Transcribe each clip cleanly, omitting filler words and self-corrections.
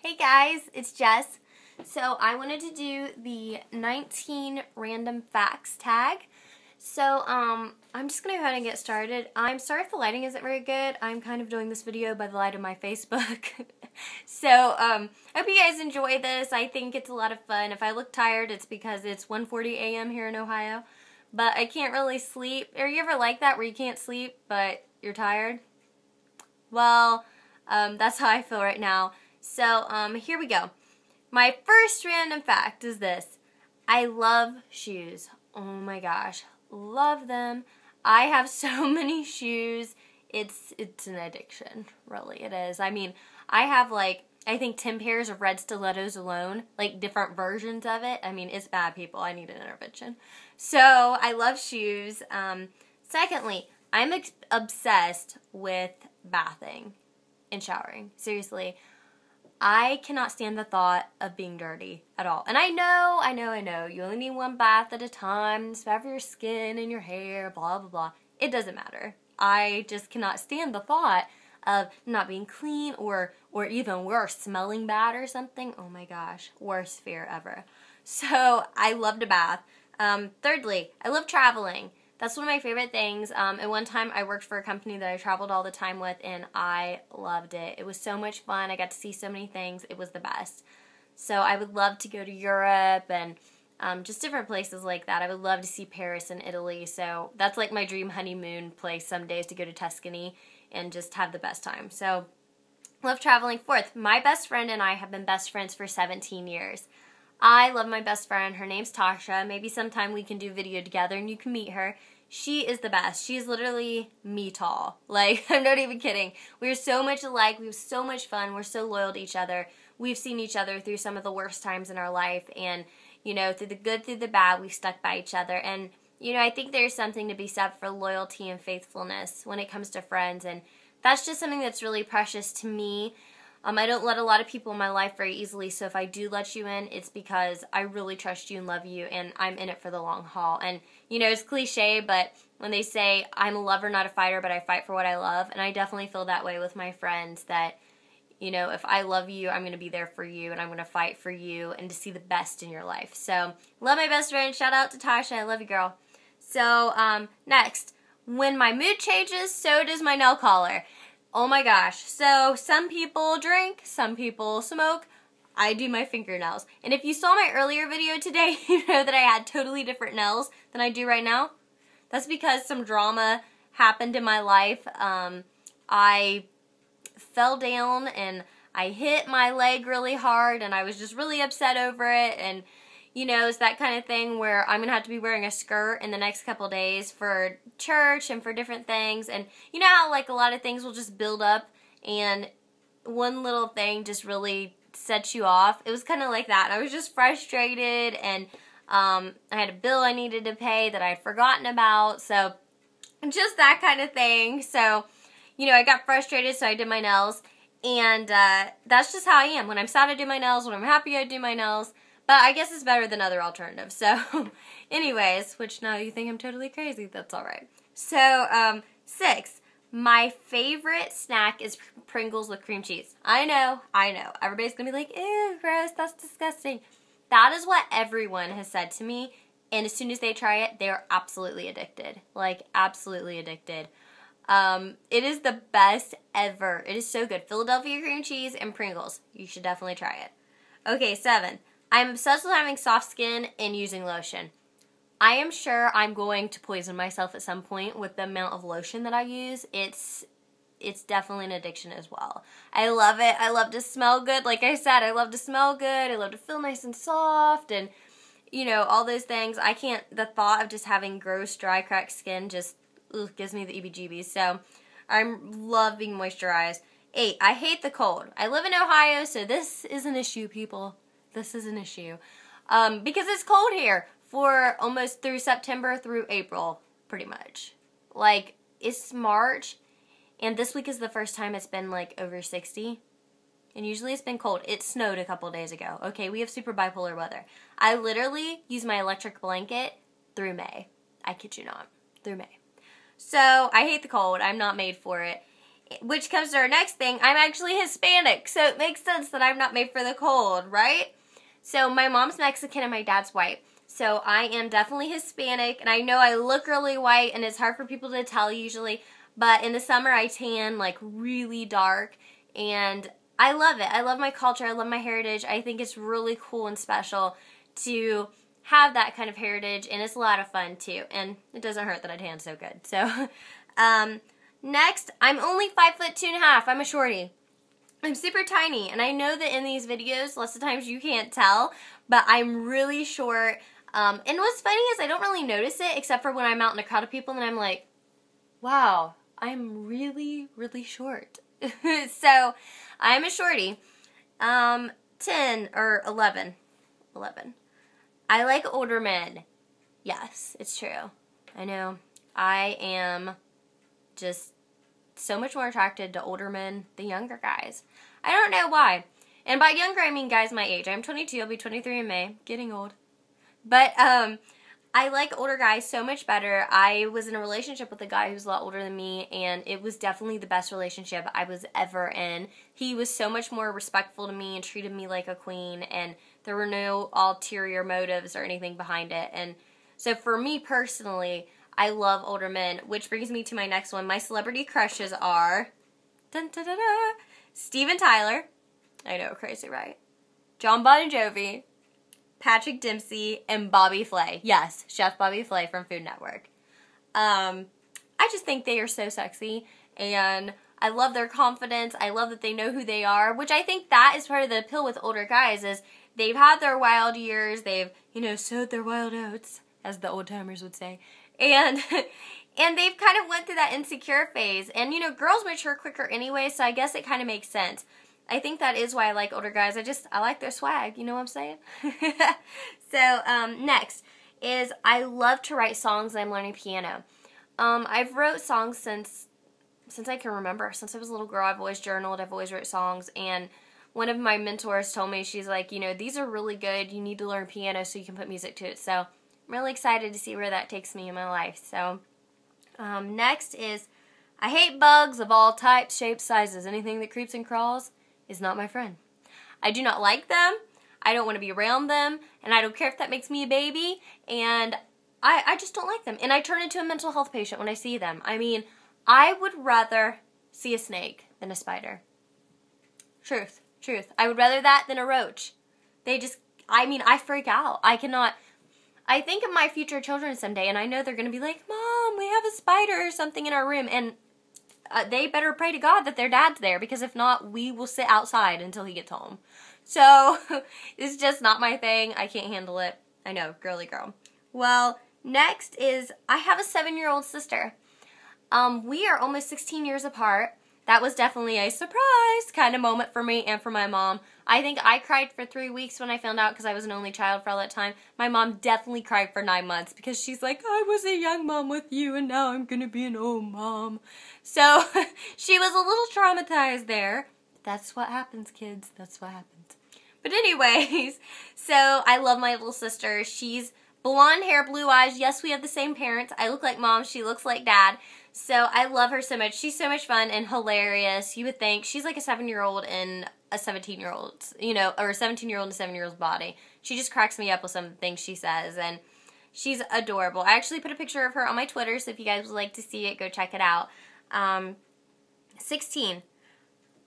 Hey guys, it's Jess. So I wanted to do the 19 random facts tag. So I'm just gonna go ahead and get started. I'm sorry if the lighting isn't very good. I'm kind of doing this video by the light of my Facebook. So I hope you guys enjoy this. I think it's a lot of fun. If I look tired, it's because it's 1:40 a.m. here in Ohio. But I can't really sleep. Are you ever like that where you can't sleep but you're tired? Well, that's how I feel right now. So, here we go. My first random fact is this. I love shoes. Oh my gosh. Love them. I have so many shoes. It's an addiction. Really, it is. I mean, I have I think 10 pairs of red stilettos alone. Like, different versions of it. I mean, it's bad, people. I need an intervention. So, I love shoes. Secondly, I'm obsessed with bathing and showering. Seriously. I cannot stand the thought of being dirty at all. And I know, you only need one bath at a time. It's bad for your skin and your hair, blah, blah, blah. It doesn't matter. I just cannot stand the thought of not being clean or even worse, smelling bad or something. Oh my gosh, worst fear ever. So I love to bath. Thirdly, I love traveling. That's one of my favorite things. At one time, I worked for a company that I traveled all the time with, and I loved it. It was so much fun. I got to see so many things. It was the best. So I would love to go to Europe and just different places like that. I would love to see Paris and Italy. So that's like my dream honeymoon place some days, to go to Tuscany and just have the best time. So love traveling. Fourth, my best friend and I have been best friends for 17 years. I love my best friend. Her name's Tasha. Maybe sometime we can do video together and you can meet her. She is the best. She's literally me tall. Like, I'm not even kidding. We're so much alike. We have so much fun. We're so loyal to each other. We've seen each other through some of the worst times in our life. And, you know, through the good, through the bad, we've stuck by each other. And, you know, I think there's something to be said for loyalty and faithfulness when it comes to friends. And that's just something that's really precious to me. I don't let a lot of people in my life very easily, so if I do let you in, it's because I really trust you and love you, and I'm in it for the long haul. And, you know, it's cliche, but when they say, I'm a lover, not a fighter, but I fight for what I love, and I definitely feel that way with my friends, that, you know, if I love you, I'm going to be there for you, and I'm going to fight for you, and to see the best in your life. So, love my best friend. Shout out to Tasha. I love you, girl. So, next. When my mood changes, so does my nail color. Oh my gosh. So some people drink, some people smoke. I do my fingernails. And if you saw my earlier video today, you know that I had totally different nails than I do right now. That's because some drama happened in my life. I fell down and I hit my leg really hard and I was just really upset over it. And you know, it's that kind of thing where I'm going to have to be wearing a skirt in the next couple days for church and for different things. And you know how, like, a lot of things will just build up and one little thing just really sets you off? It was kind of like that. I was just frustrated and I had a bill I needed to pay that I had forgotten about. So, just that kind of thing. So, you know, I got frustrated, so I did my nails. And that's just how I am. When I'm sad, I do my nails. When I'm happy, I do my nails. But I guess it's better than other alternatives. So, anyways, which now you think I'm totally crazy. That's alright. So, 6. My favorite snack is Pringles with cream cheese. I know. Everybody's going to be like, ew, gross, that's disgusting. That is what everyone has said to me. And as soon as they try it, they are absolutely addicted. Like, absolutely addicted. It is the best ever. It is so good. Philadelphia cream cheese and Pringles. You should definitely try it. Okay, 7. I'm obsessed with having soft skin and using lotion. I am sure I'm going to poison myself at some point with the amount of lotion that I use. It's definitely an addiction as well. I love it. I love to smell good. Like I said, I love to smell good. I love to feel nice and soft and, you know, all those things. I can't, the thought of just having gross, dry, cracked skin just gives me the EBGBs. So I love being moisturized. 8. I hate the cold. I live in Ohio, so this is an issue, people. This is an issue. Because it's cold here for almost through September through April, pretty much. Like, it's March, and this week is the first time it's been, like, over 60. And usually it's been cold. It snowed a couple days ago. Okay, we have super bipolar weather. I literally use my electric blanket through May. I kid you not. Through May. So, I hate the cold. I'm not made for it. which comes to our next thing. I'm actually Hispanic, so it makes sense that I'm not made for the cold, right? So my mom's Mexican and my dad's white. So I am definitely Hispanic, and I know I look really white, and it's hard for people to tell usually, but in the summer I tan like really dark, and I love it. I love my culture. I love my heritage. I think it's really cool and special to have that kind of heritage, and it's a lot of fun too, and it doesn't hurt that I tan so good. So next, I'm only 5'2.5". I'm a shorty. I'm super tiny, and I know that in these videos lots of times you can't tell, but I'm really short. And what's funny is I don't really notice it except for when I'm out in a crowd of people and I'm like, wow, I'm really, really short. So I'm a shorty. 10 or 11. 11. I like older men. Yes, it's true. I know. I am just so much more attracted to older men than younger guys. I don't know why. And by younger, I mean guys my age. I'm 22. I'll be 23 in May. Getting old. But I like older guys so much better. I was in a relationship with a guy who's a lot older than me, and it was definitely the best relationship I was ever in. He was so much more respectful to me and treated me like a queen, and there were no ulterior motives or anything behind it. And so for me personally, I love older men, which brings me to my next one. My celebrity crushes are dun, dun, dun, dun, Steven Tyler. I know, crazy, right? John Bon Jovi, Patrick Dempsey, and Bobby Flay. Yes, Chef Bobby Flay from Food Network. I just think they are so sexy, and I love their confidence. I love that they know who they are, which I think that is part of the appeal with older guys is they've had their wild years. They've, sowed their wild oats, as the old timers would say. And they've kind of went through that insecure phase. And, girls mature quicker anyway, so I guess it kind of makes sense. I think that is why I like older guys. I like their swag, you know what I'm saying? So, next is I love to write songs and I'm learning piano. I've wrote songs since I can remember. Since I was a little girl, I've always journaled, I've always wrote songs, and one of my mentors told me, she's like, these are really good. You need to learn piano so you can put music to it. So, I'm really excited to see where that takes me in my life. So, next is I hate bugs of all types, shapes, sizes. Anything that creeps and crawls is not my friend. I do not like them. I don't want to be around them, and I don't care if that makes me a baby, and I just don't like them. And I turn into a mental health patient when I see them. I mean, I would rather see a snake than a spider. Truth. I would rather that than a roach. I freak out. I think of my future children someday, and I know they're going to be like, Mom, we have a spider or something in our room, and they better pray to God that their dad's there, because if not, we will sit outside until he gets home. So, it's just not my thing. I can't handle it. I know, girly girl. Well, next is I have a 7-year-old sister. We are almost 16 years apart. That was definitely a surprise kind of moment for me and for my mom. I think I cried for 3 weeks when I found out because I was an only child for all that time. My mom definitely cried for 9 months because she's like, I was a young mom with you and now I'm going to be an old mom. So she was a little traumatized there. That's what happens, kids. That's what happens. But anyways, so I love my little sister. She's blonde hair, blue eyes. Yes, we have the same parents. I look like mom. She looks like dad. So I love her so much. She's so much fun and hilarious. You would think she's like a 7-year-old in a 17-year-old, or a 17-year-old in a 7-year-old's body. She just cracks me up with some of the things she says, and she's adorable. I actually put a picture of her on my Twitter, so if you guys would like to see it, go check it out. 16.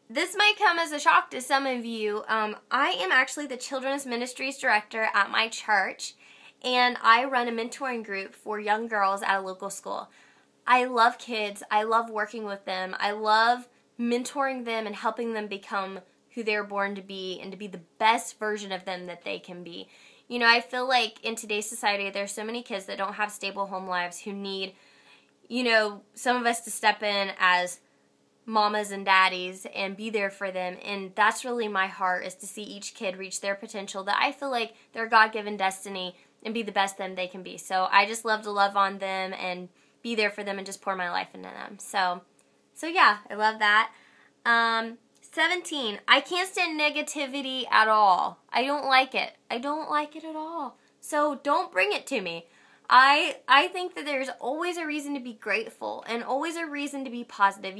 This might come as a shock to some of you. I am actually the Children's Ministries Director at my church, and I run a mentoring group for young girls at a local school. I love kids. I love working with them. I love mentoring them and helping them become who they're born to be and to be the best version of them that they can be. I feel like in today's society, there's so many kids that don't have stable home lives who need, some of us to step in as mamas and daddies and be there for them, and that's really my heart, is to see each kid reach their potential, that I feel like their God-given destiny, and be the best them they can be. So I just love to love on them and be there for them and just pour my life into them. So yeah, I love that. 17, I can't stand negativity at all. I don't like it. I don't like it at all. So don't bring it to me. I think that there's always a reason to be grateful and always a reason to be positive.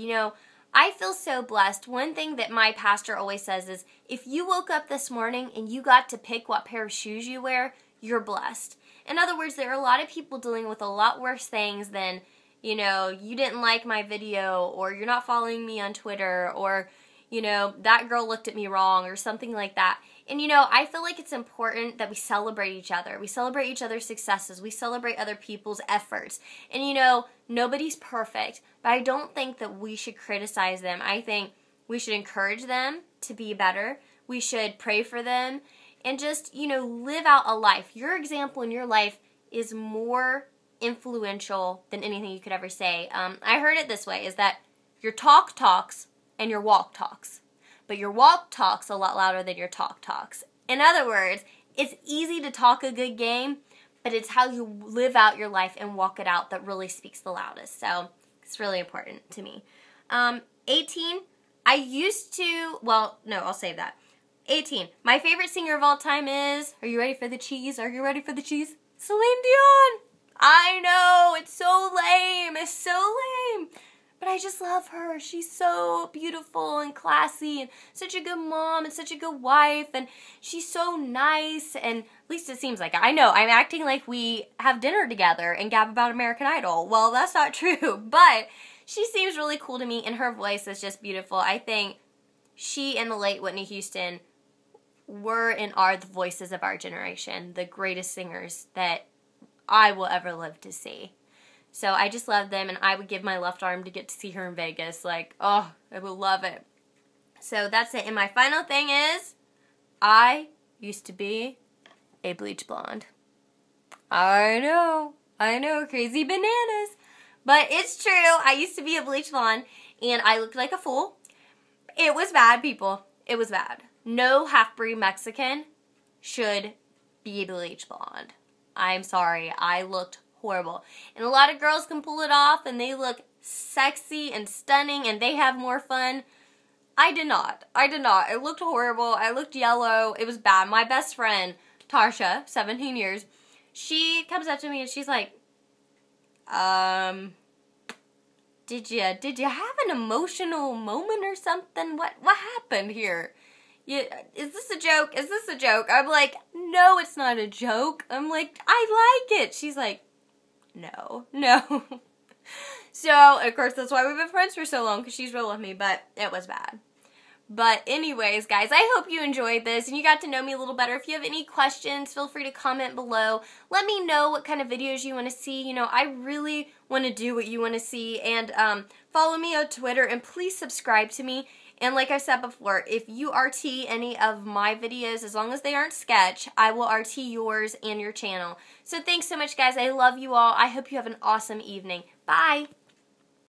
I feel so blessed. One thing that my pastor always says is, if you woke up this morning and you got to pick what pair of shoes you wear, you're blessed. In other words, there are a lot of people dealing with a lot worse things than, you know, you didn't like my video, or you're not following me on Twitter, or, you know, that girl looked at me wrong, or something like that. And, you know, I feel like it's important that we celebrate each other. We celebrate each other's successes. We celebrate other people's efforts. And, you know, nobody's perfect, but I don't think that we should criticize them. I think we should encourage them to be better. We should pray for them and just, you know, live out a life. Your example in your life is more influential than anything you could ever say. I heard it this way, is that your talk talks and your walk talks. But your walk talks a lot louder than your talk talks. In other words, it's easy to talk a good game, but it's how you live out your life and walk it out that really speaks the loudest. So it's really important to me. 18, I used to, well, no, I'll save that. 18, my favorite singer of all time is, are you ready for the cheese? Are you ready for the cheese? Celine Dion. I know, it's so lame. It's so lame. But I just love her. She's so beautiful and classy and such a good mom and such a good wife, and she's so nice, and at least it seems like it. I know, I'm acting like we have dinner together and gab about American Idol. Well, that's not true, but she seems really cool to me, and her voice is just beautiful. I think she and the late Whitney Houston were and are the voices of our generation, the greatest singers that I will ever live to see. So I just love them, and I would give my left arm to get to see her in Vegas. Like, oh, I would love it. So that's it. And my final thing is, I used to be a bleach blonde. I know, crazy bananas. But it's true, I used to be a bleach blonde, and I looked like a fool. It was bad, people. It was bad. No half-breed Mexican should be a bleach blonde. I'm sorry, I looked horrible. And a lot of girls can pull it off, and they look sexy and stunning, and they have more fun. I did not. It looked horrible. I looked yellow. It was bad. My best friend, Tarsha, 17 years, she comes up to me and she's like, did you have an emotional moment or something? What happened here? Is this a joke? Is this a joke? I'm like, no, it's not a joke. I'm like, I like it. She's like, no. So, of course, that's why we've been friends for so long, because she's real with me, but it was bad. But anyways, guys, I hope you enjoyed this and you got to know me a little better. If you have any questions, feel free to comment below. Let me know what kind of videos you want to see. You know, I really want to do what you want to see. And follow me on Twitter, and please subscribe to me. And like I said before, if you RT any of my videos, as long as they aren't sketch, I will RT yours and your channel. So thanks so much, guys. I love you all. I hope you have an awesome evening. Bye.